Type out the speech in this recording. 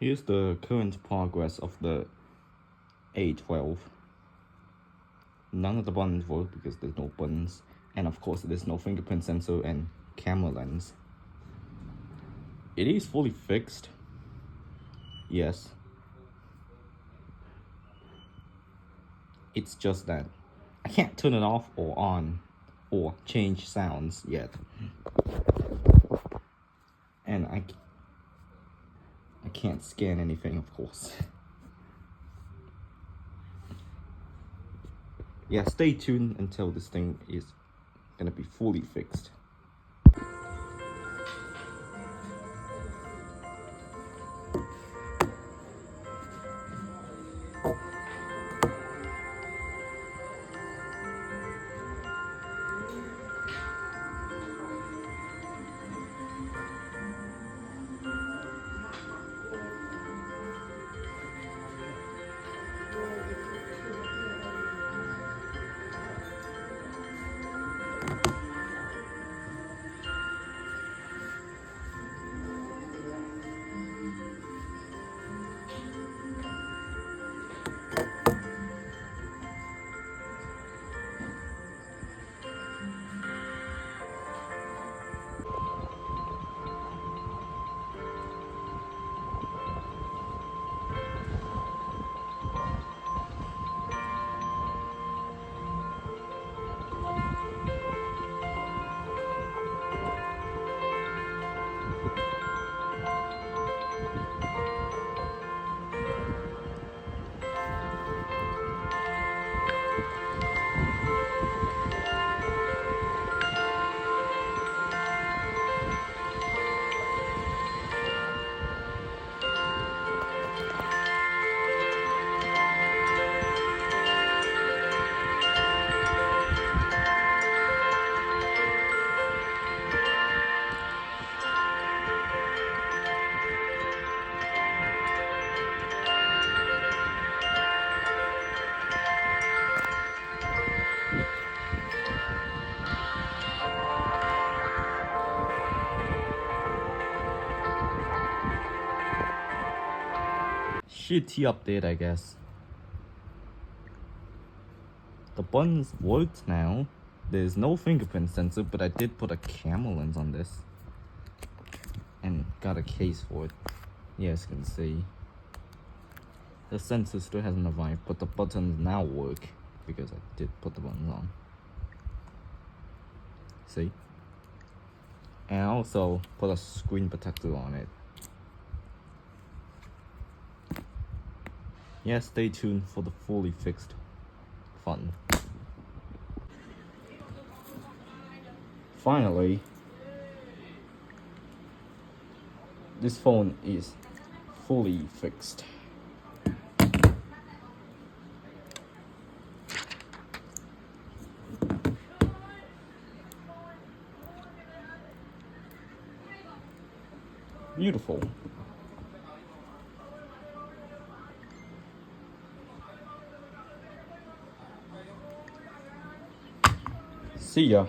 Here's the current progress of the A12. None of the buttons work because there's no buttons, and of course there's no fingerprint sensor and camera lens. It is fully fixed, yes. It's just that I can't turn it off or on or change sounds yet. And I can't scan anything, of course. Yeah, stay tuned until this thing is gonna be fully fixed. Shitty update, I guess. The buttons worked now. There's no fingerprint sensor, but I did put a camera lens on this and got a case for it. Yes, you can see the sensor still hasn't arrived, but the buttons now work because I did put the buttons on. See? And I also put a screen protector on it. Yeah, stay tuned for the fully fixed fun. Finally, this phone is fully fixed. Beautiful. See ya.